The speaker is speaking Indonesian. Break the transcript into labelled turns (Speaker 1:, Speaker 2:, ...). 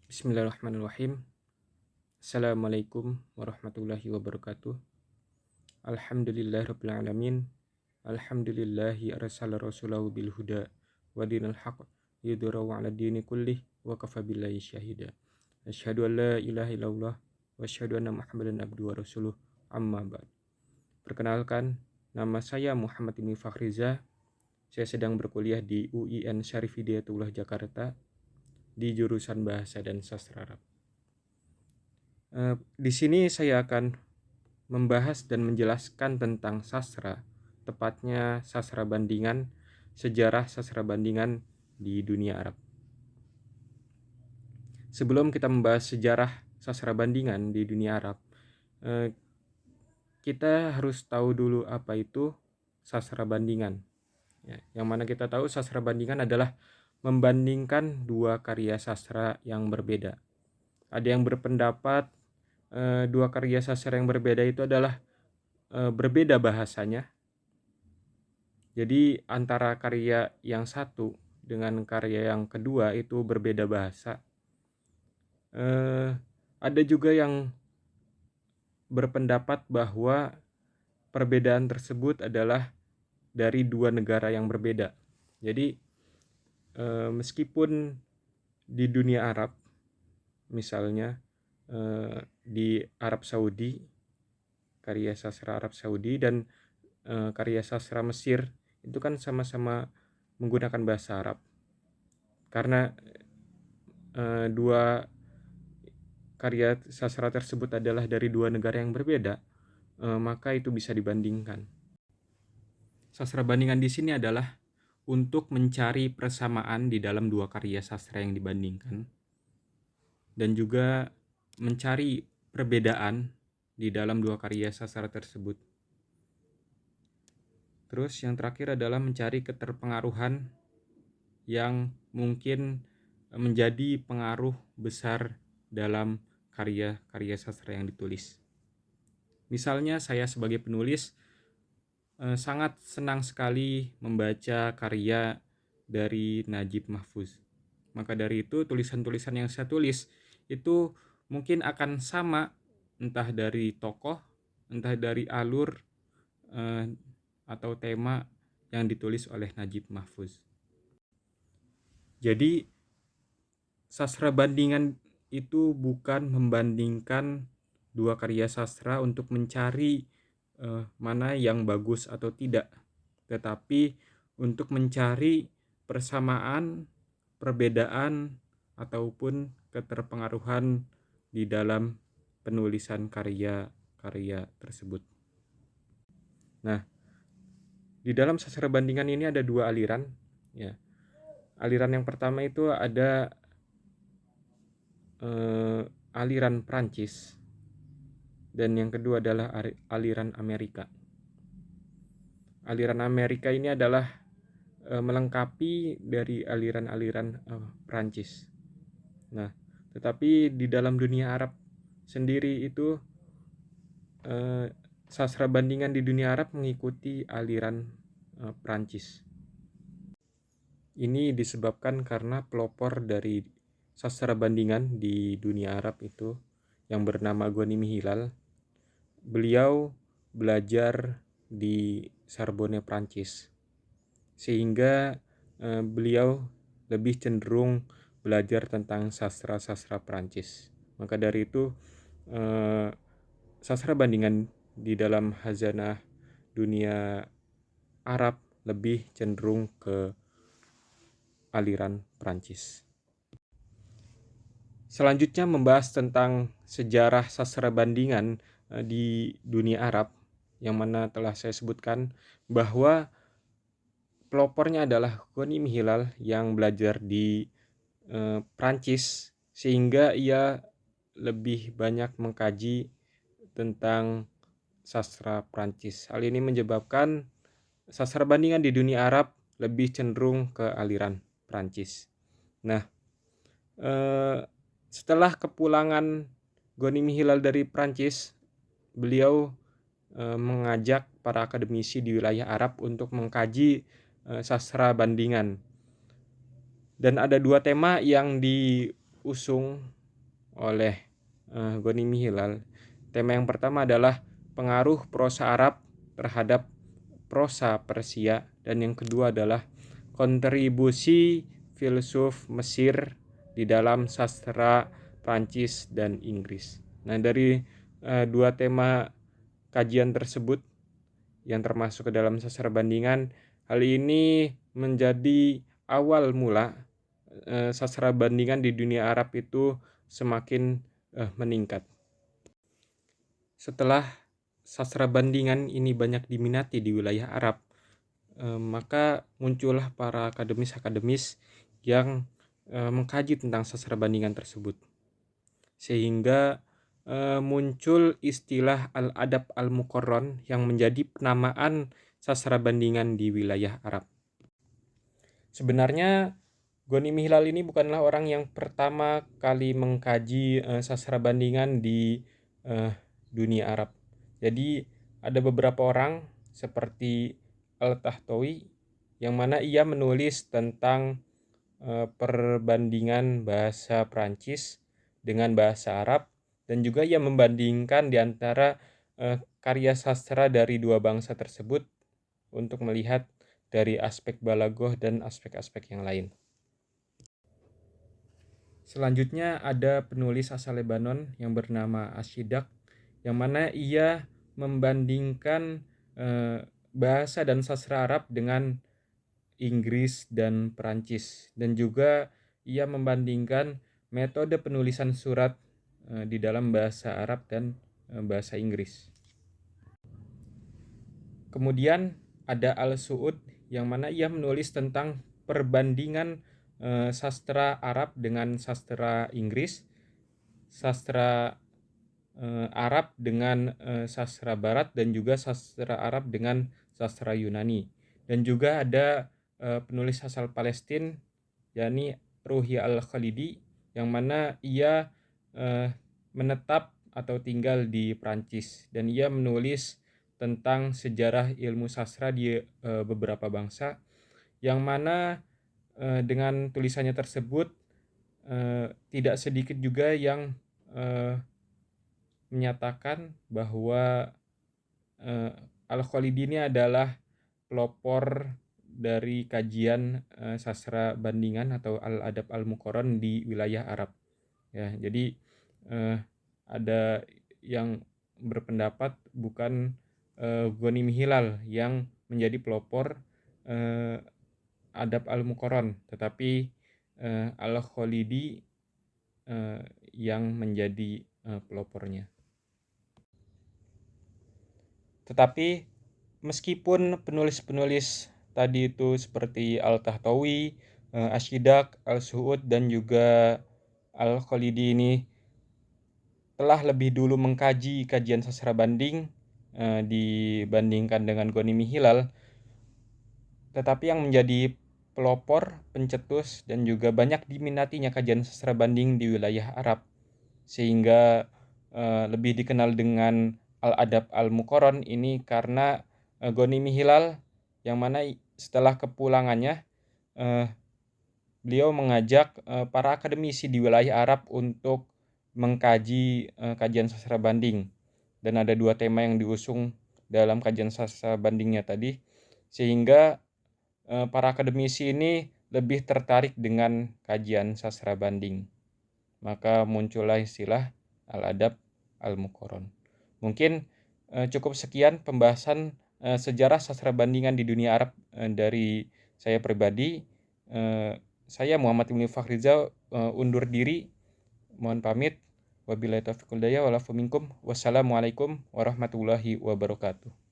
Speaker 1: Bismillahirrahmanirrahim. Assalamualaikum warahmatullahi wabarakatuh. Alhamdulillahirabbil alamin. Alhamdulillahi arsala rasulahu bil huda wa dinil haq yudhirahu 'ala dini kullih wa kafa billahi syahida. Asyhadu an la ilaha illallah wa asyhadu anna Muhammadan abduhu wa rasuluh. Amma ba'd. Perkenalkan, nama saya Muhammad Ini Fakhriza. Saya sedang berkuliah di UIN Syarif Hidayatullah Jakarta di jurusan Bahasa dan Sastra Arab. Di sini saya akan membahas dan menjelaskan tentang sastra, tepatnya sastra bandingan, sejarah sastra bandingan di dunia Arab. Sebelum kita membahas sejarah sastra bandingan di dunia Arab, kita harus tahu dulu apa itu sastra bandingan. Yang mana kita tahu sastra bandingan adalah membandingkan dua karya sastra yang berbeda. Ada yang berpendapat dua karya sastra yang berbeda itu adalah berbeda bahasanya. Jadi antara karya yang satu dengan karya yang kedua itu berbeda bahasa. Ada juga yang berpendapat bahwa perbedaan tersebut adalah dari dua negara yang berbeda. Jadi meskipun di dunia Arab, misalnya di Arab Saudi, karya sastra Arab Saudi dan karya sastra Mesir itu kan sama-sama menggunakan bahasa Arab. Karena dua karya sastra tersebut adalah dari dua negara yang berbeda, maka itu bisa dibandingkan. Sastra bandingan di sini adalah untuk mencari persamaan di dalam dua karya sastra yang dibandingkan dan juga mencari perbedaan di dalam dua karya sastra tersebut. Terus yang terakhir adalah mencari keterpengaruhan yang mungkin menjadi pengaruh besar dalam karya-karya sastra yang ditulis. Misalnya saya sebagai penulis sangat senang sekali membaca karya dari Najib Mahfuz. Maka dari itu tulisan-tulisan yang saya tulis itu mungkin akan sama, entah dari tokoh, entah dari alur atau tema yang ditulis oleh Najib Mahfuz. Jadi sastra bandingan itu bukan membandingkan dua karya sastra untuk mencari mana yang bagus atau tidak, tetapi untuk mencari persamaan, perbedaan, ataupun keterpengaruhan di dalam penulisan karya-karya tersebut. Nah, di dalam sastra bandingan ini ada dua aliran. Ya. Aliran yang pertama itu ada aliran Prancis, dan yang kedua adalah aliran Amerika. Aliran Amerika ini adalah melengkapi dari aliran-aliran Prancis. Nah, tetapi di dalam dunia Arab sendiri itu sastra bandingan di dunia Arab mengikuti aliran Prancis. Ini disebabkan karena pelopor dari sastra bandingan di dunia Arab itu yang bernama Ghanimi Hilal. Beliau belajar di Sorbonne, Prancis, sehingga beliau lebih cenderung belajar tentang sastra-sastra Prancis. Maka dari itu sastra bandingan di dalam khazanah dunia Arab lebih cenderung ke aliran Prancis. Selanjutnya membahas tentang sejarah sastra bandingan di dunia Arab, yang mana telah saya sebutkan bahwa pelopornya adalah Ghanimi Hilal yang belajar di Prancis, sehingga ia lebih banyak mengkaji tentang sastra Prancis. Hal ini menyebabkan sastra bandingan di dunia Arab lebih cenderung ke aliran Prancis. Nah, setelah kepulangan Ghanimi Hilal dari Prancis, beliau mengajak para akademisi di wilayah Arab untuk mengkaji sastra bandingan. Dan ada dua tema yang diusung oleh Ghanimi Hilal. Tema yang pertama adalah pengaruh prosa Arab terhadap prosa Persia, dan yang kedua adalah kontribusi filsuf Mesir di dalam sastra Prancis dan Inggris. Nah, dari dua tema kajian tersebut yang termasuk ke dalam sastra bandingan, hal ini menjadi awal mula sastra bandingan di dunia Arab itu semakin meningkat. Setelah sastra bandingan ini banyak diminati di wilayah Arab, maka muncullah para akademis-akademis yang mengkaji tentang sastra bandingan tersebut, sehingga muncul istilah al-adab al-muqarron yang menjadi penamaan sastra bandingan di wilayah Arab. Sebenarnya Ghanimi Hilal ini bukanlah orang yang pertama kali mengkaji sastra bandingan di dunia Arab. Jadi ada beberapa orang seperti Al-Tahtawi yang mana ia menulis tentang perbandingan bahasa Prancis dengan bahasa Arab, dan juga ia membandingkan di antara karya sastra dari dua bangsa tersebut untuk melihat dari aspek balaghah dan aspek-aspek yang lain. Selanjutnya ada penulis asal Lebanon yang bernama Ashidak, yang mana ia membandingkan bahasa dan sastra Arab dengan Inggris dan Perancis, dan juga ia membandingkan metode penulisan surat di dalam bahasa Arab dan bahasa Inggris. Kemudian ada Al-Su'ud yang mana ia menulis tentang perbandingan sastra Arab dengan sastra Inggris, sastra Arab dengan sastra Barat, dan juga sastra Arab dengan sastra Yunani. Dan juga ada penulis asal Palestina, yakni Ruhi Al-Khalidi, yang mana ia menetap atau tinggal di Prancis, dan ia menulis tentang sejarah ilmu sastra di beberapa bangsa, yang mana dengan tulisannya tersebut tidak sedikit juga yang menyatakan bahwa Al-Khalidi ini adalah pelopor dari kajian sastra bandingan atau al-adab al-muqarron di wilayah Arab. Ya, jadi ada yang berpendapat bukan Ghanimi Hilal yang menjadi pelopor adab al-muqarron, tetapi Al-Khalidi yang menjadi pelopornya. Tetapi meskipun penulis-penulis tadi itu seperti Al-Tahtawi, Ashidak, Al-Su'ud, dan juga Al-Khalidi ini telah lebih dulu mengkaji kajian sastra banding dibandingkan dengan Ghanimi Hilal, tetapi yang menjadi pelopor, pencetus, dan juga banyak diminatinya kajian sastra banding di wilayah Arab, sehingga lebih dikenal dengan Al-Adab Al-Muqarron ini karena Ghanimi Hilal, yang mana setelah kepulangannya beliau mengajak para akademisi di wilayah Arab untuk mengkaji kajian sastra banding, dan ada dua tema yang diusung dalam kajian sastra bandingnya tadi, sehingga para akademisi ini lebih tertarik dengan kajian sastra banding. Maka muncullah istilah al-adab al-muqarron. Mungkin cukup sekian pembahasan sejarah sastra bandingan di dunia Arab dari saya pribadi. Saya Muhammad Ibnu Fakhrizal undur diri, mohon pamit. Wabillahi taufiq wal hidayah. Wassalamualaikum warahmatullahi wabarakatuh.